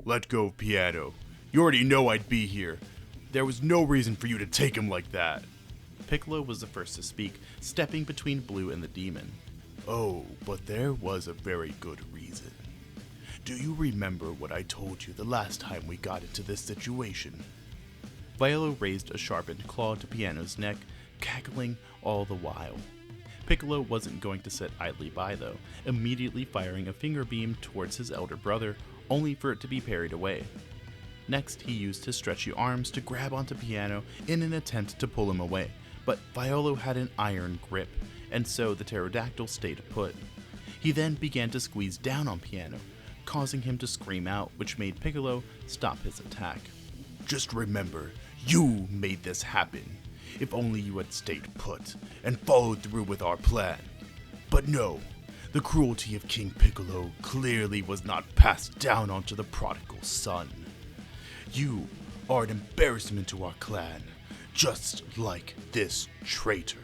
Let go of Piano. You already know I'd be here. There was no reason for you to take him like that. Piccolo was the first to speak, stepping between Blue and the demon. Oh, but there was a very good reason. Do you remember what I told you the last time we got into this situation? Violo raised a sharpened claw to Piano's neck, cackling all the while. Piccolo wasn't going to sit idly by though, immediately firing a finger beam towards his elder brother, only for it to be parried away. Next, he used his stretchy arms to grab onto Piano in an attempt to pull him away, but Violo had an iron grip, and so the pterodactyl stayed put. He then began to squeeze down on Piano, causing him to scream out, which made Piccolo stop his attack. Just remember, you made this happen. If only you had stayed put and followed through with our plan. But no, the cruelty of King Piccolo clearly was not passed down onto the prodigal son. You are an embarrassment to our clan, just like this traitor.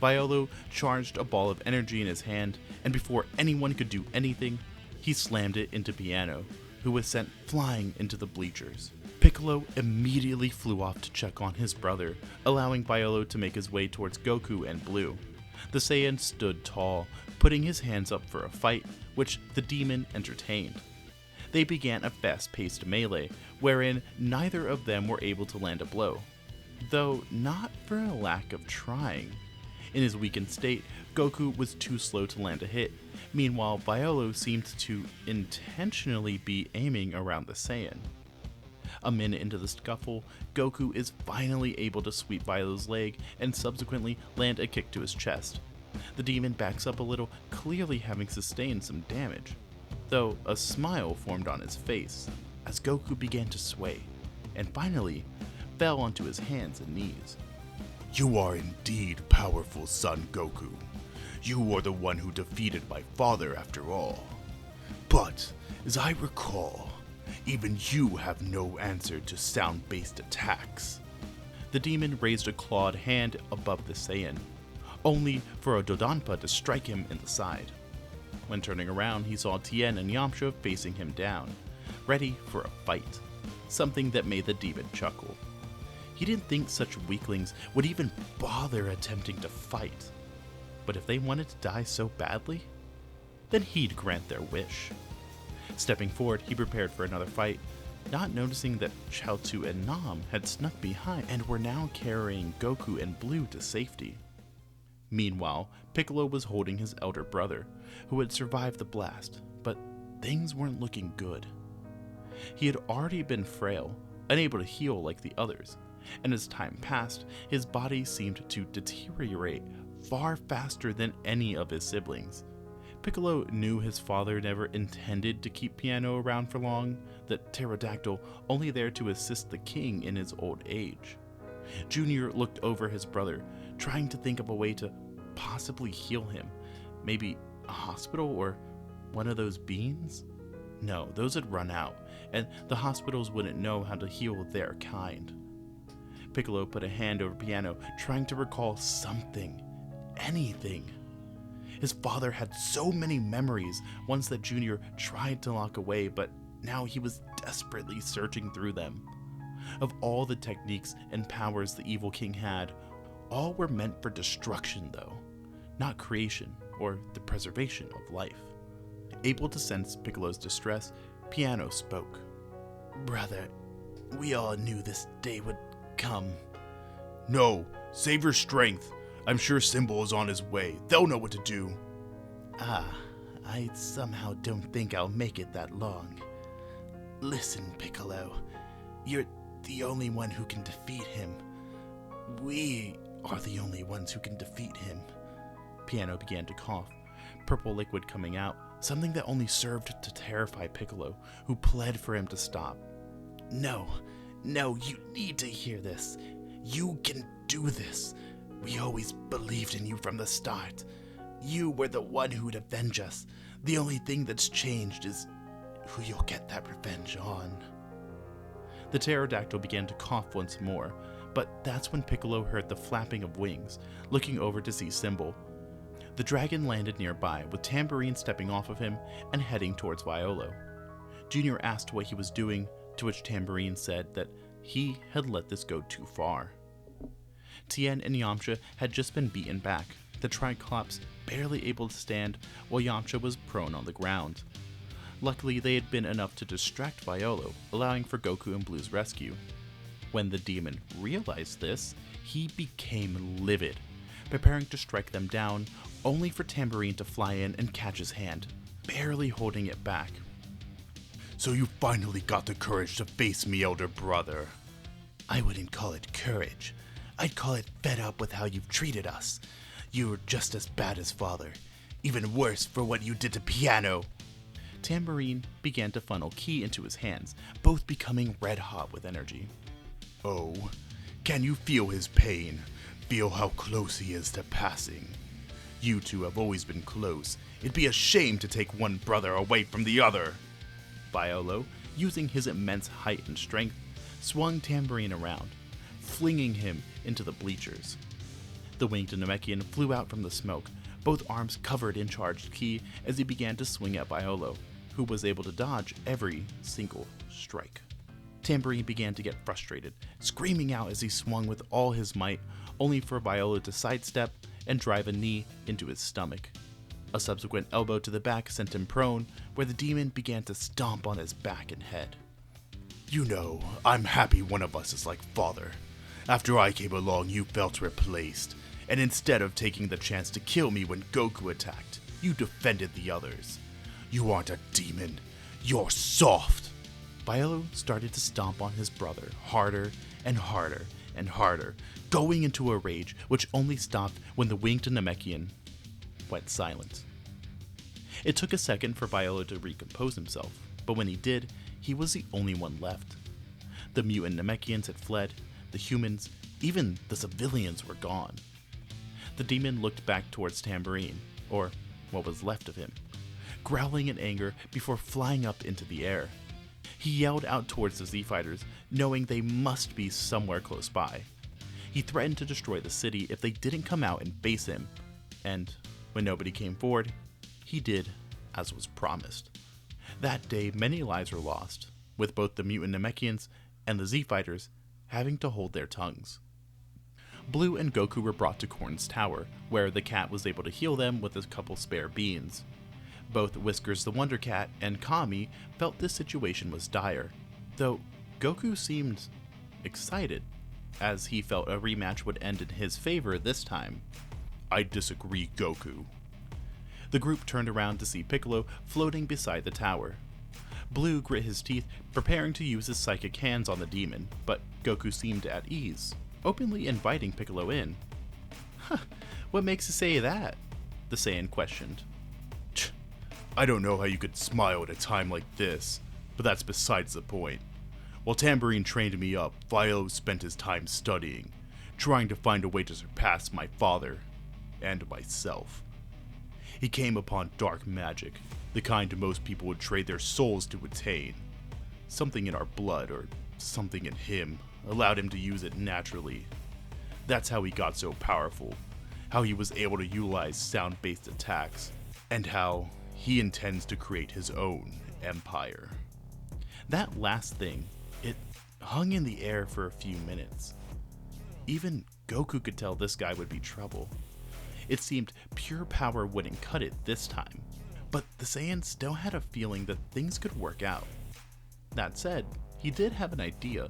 Violo charged a ball of energy in his hand, and before anyone could do anything, he slammed it into Piano, who was sent flying into the bleachers. Piccolo immediately flew off to check on his brother, allowing Biolo to make his way towards Goku and Blue. The Saiyan stood tall, putting his hands up for a fight, which the demon entertained. They began a fast-paced melee, wherein neither of them were able to land a blow, though not for a lack of trying. In his weakened state, Goku was too slow to land a hit. Meanwhile, Biolo seemed to intentionally be aiming around the Saiyan. A minute into the scuffle, Goku is finally able to sweep Biolo's leg and subsequently land a kick to his chest. The demon backs up a little, clearly having sustained some damage, though a smile formed on his face as Goku began to sway, and finally fell onto his hands and knees. You are indeed powerful, son Goku. You are the one who defeated my father after all. But, as I recall, even you have no answer to sound-based attacks. The demon raised a clawed hand above the Saiyan, only for a Dodonpa to strike him in the side. When turning around, he saw Tien and Yamcha facing him down, ready for a fight, something that made the demon chuckle. He didn't think such weaklings would even bother attempting to fight. But if they wanted to die so badly, then he'd grant their wish. Stepping forward, he prepared for another fight, not noticing that Chaozu and Nam had snuck behind and were now carrying Goku and Blue to safety. Meanwhile, Piccolo was holding his elder brother, who had survived the blast, but things weren't looking good. He had already been frail, unable to heal like the others, and as time passed, his body seemed to deteriorate far faster than any of his siblings. Piccolo knew his father never intended to keep Piano around for long, the pterodactyl only there to assist the king in his old age. Junior looked over his brother, trying to think of a way to possibly heal him. Maybe a hospital or one of those beans? No, those had run out, and the hospitals wouldn't know how to heal their kind. Piccolo put a hand over Piano, trying to recall something, anything. His father had so many memories, ones that Junior tried to lock away, but now he was desperately searching through them. Of all the techniques and powers the evil king had, all were meant for destruction though, not creation or the preservation of life. Able to sense Piccolo's distress, Piano spoke. Brother, we all knew this day would come. No, save your strength. I'm sure Symbol is on his way. They'll know what to do. I somehow don't think I'll make it that long. Listen, Piccolo, you're the only one who can defeat him. We are the only ones who can defeat him. Piano began to cough, purple liquid coming out, something that only served to terrify Piccolo, who pled for him to stop. No, you need to hear this. You can do this. We always believed in you from the start. You were the one who'd avenge us. The only thing that's changed is who you'll get that revenge on. The pterodactyl began to cough once more, but that's when Piccolo heard the flapping of wings, looking over to see Symbol. The dragon landed nearby, with Tambourine stepping off of him and heading towards Violo. Junior asked what he was doing, to which Tambourine said that he had let this go too far. Tien and Yamcha had just been beaten back, the Triclops barely able to stand while Yamcha was prone on the ground. Luckily, they had been enough to distract Violo, allowing for Goku and Blue's rescue. When the demon realized this, he became livid, preparing to strike them down, only for Tambourine to fly in and catch his hand, barely holding it back. So you finally got the courage to face me, elder brother. I wouldn't call it courage. I'd call it fed up with how you've treated us. You're just as bad as father. Even worse for what you did to Piano. Tambourine began to funnel ki into his hands, both becoming red hot with energy. Oh, can you feel his pain? Feel how close he is to passing? You two have always been close. It'd be a shame to take one brother away from the other. Biolo, using his immense height and strength, swung Tambourine around, flinging him into the bleachers. The winged Namekian flew out from the smoke, both arms covered in charged ki as he began to swing at Biolo, who was able to dodge every single strike. Tambourine began to get frustrated, screaming out as he swung with all his might, only for Biolo to sidestep and drive a knee into his stomach. A subsequent elbow to the back sent him prone, where the demon began to stomp on his back and head. You know, I'm happy one of us is like father. After I came along, you felt replaced, and instead of taking the chance to kill me when Goku attacked, you defended the others. You aren't a demon. You're soft. Biolo started to stomp on his brother harder and harder and harder, going into a rage which only stopped when the winged Namekian went silent. It took a second for Biolo to recompose himself, but when he did, he was the only one left. The mutant Namekians had fled, the humans, even the civilians were gone. The demon looked back towards Tambourine, or what was left of him, growling in anger before flying up into the air. He yelled out towards the ZFighters, knowing they must be somewhere close by. He threatened to destroy the city if they didn't come out and face him, and when nobody came forward, he did as was promised. That day, many lives were lost, with both the mutant Namekians and the ZFighters having to hold their tongues. Blue and Goku were brought to Korn's tower, where the cat was able to heal them with a couple spare beans. Both Whiskers the Wonder Cat and Kami felt this situation was dire, though Goku seemed excited, as he felt a rematch would end in his favor this time. I disagree, Goku. The group turned around to see Piccolo floating beside the tower. Blue grit his teeth, preparing to use his psychic hands on the demon, but Goku seemed at ease, openly inviting Piccolo in. Huh, what makes you say that? The Saiyan questioned. I don't know how you could smile at a time like this, but that's besides the point. While Tambourine trained me up, Violo spent his time studying, trying to find a way to surpass my father and myself. He came upon dark magic, the kind most people would trade their souls to attain. Something in our blood, or something in him, allowed him to use it naturally. That's how he got so powerful, how he was able to utilize sound-based attacks, and how he intends to create his own empire. That last thing, it hung in the air for a few minutes. Even Goku could tell this guy would be trouble. It seemed pure power wouldn't cut it this time, but the Saiyan still had a feeling that things could work out. That said, he did have an idea.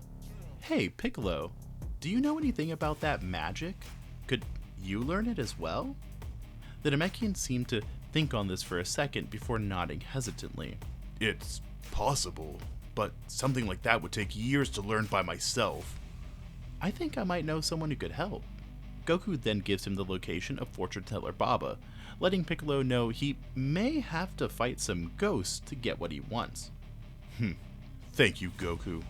Hey, Piccolo, do you know anything about that magic? Could you learn it as well? The Namekian seemed to think on this for a second before nodding hesitantly. It's possible, but something like that would take years to learn by myself. I think I might know someone who could help. Goku then gives him the location of Fortune Teller Baba, letting Piccolo know he may have to fight some ghosts to get what he wants. Thank you, Goku.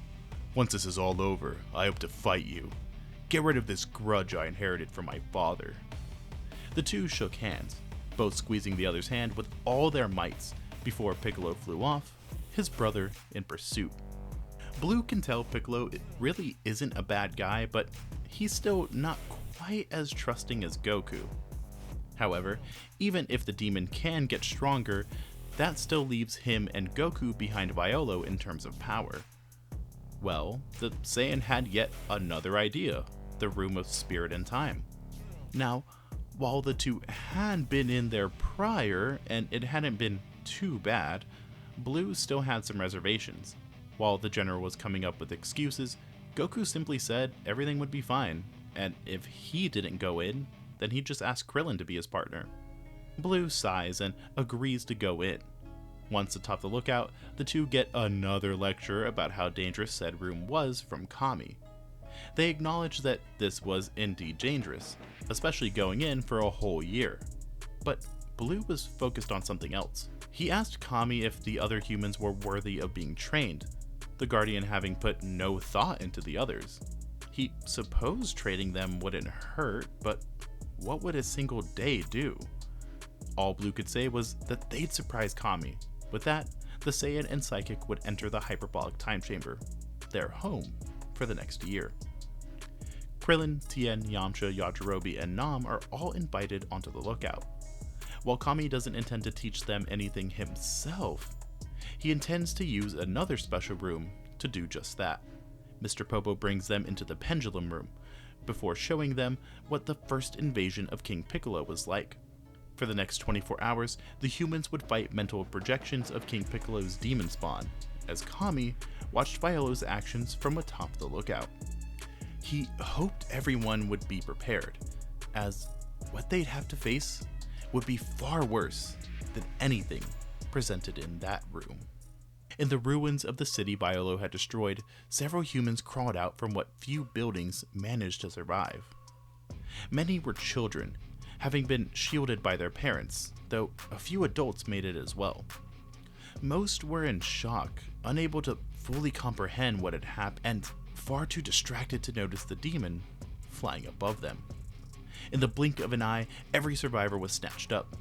Once this is all over, I hope to fight you. Get rid of this grudge I inherited from my father. The two shook hands, both squeezing the other's hand with all their mights, before Piccolo flew off, his brother in pursuit. Blue can tell Piccolo really isn't a bad guy, but he's still not quite as trusting as Goku. However, even if the demon can get stronger, that still leaves him and Goku behind Violo in terms of power. Well, the Saiyan had yet another idea, the Room of Spirit and Time. Now, while the two had been in there prior, and it hadn't been too bad, Blue still had some reservations. While the general was coming up with excuses, Goku simply said everything would be fine, and if he didn't go in, then he'd just ask Krillin to be his partner. Blue sighs and agrees to go in. Once atop the lookout, the two get another lecture about how dangerous said room was from Kami. They acknowledge that this was indeed dangerous, especially going in for a whole year. But Blue was focused on something else. He asked Kami if the other humans were worthy of being trained, the Guardian having put no thought into the others. He supposed training them wouldn't hurt, but what would a single day do? All Blue could say was that they'd surprise Kami. With that, the Saiyan and Psychic would enter the hyperbolic time chamber, their home for the next year. Krillin, Tien, Yamcha, Yajirobe, and Nam are all invited onto the lookout. While Kami doesn't intend to teach them anything himself, he intends to use another special room to do just that. Mr. Popo brings them into the Pendulum Room, before showing them what the first invasion of King Piccolo was like. For the next 24 hours, the humans would fight mental projections of King Piccolo's demon spawn, as Kami watched Violo's actions from atop the lookout. He hoped everyone would be prepared, as what they'd have to face would be far worse than anything presented in that room. In the ruins of the city Biolo had destroyed, several humans crawled out from what few buildings managed to survive. Many were children, having been shielded by their parents, though a few adults made it as well. Most were in shock, unable to fully comprehend what had happened, and far too distracted to notice the demon flying above them. In the blink of an eye, every survivor was snatched up.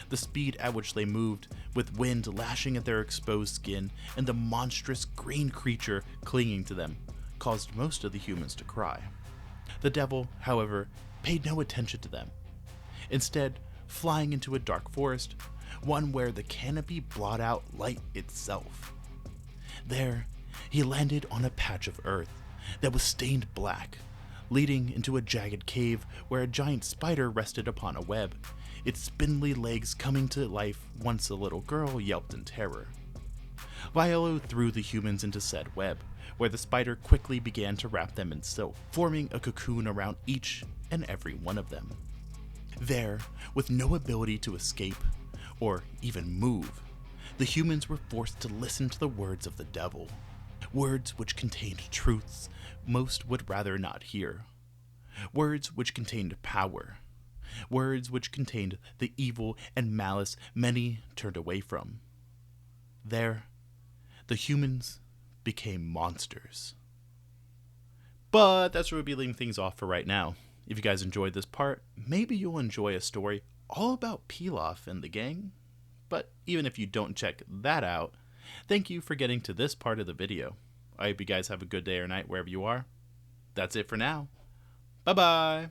The speed at which they moved, with wind lashing at their exposed skin and the monstrous green creature clinging to them, caused most of the humans to cry. The devil, however, paid no attention to them, instead flying into a dark forest, one where the canopy blotted out light itself. There, he landed on a patch of earth that was stained black, leading into a jagged cave where a giant spider rested upon a web, its spindly legs coming to life once the little girl yelped in terror. Violo threw the humans into said web, where the spider quickly began to wrap them in silk, forming a cocoon around each and every one of them. There, with no ability to escape or even move, the humans were forced to listen to the words of the devil, words which contained truths most would rather not hear, words which contained power, words which contained the evil and malice many turned away from. There, the humans became monsters. But that's where we'll be leaving things off for right now. If you guys enjoyed this part, maybe you'll enjoy a story all about Pilaf and the gang. But even if you don't check that out, thank you for getting to this part of the video. I hope you guys have a good day or night wherever you are. That's it for now. Bye-bye.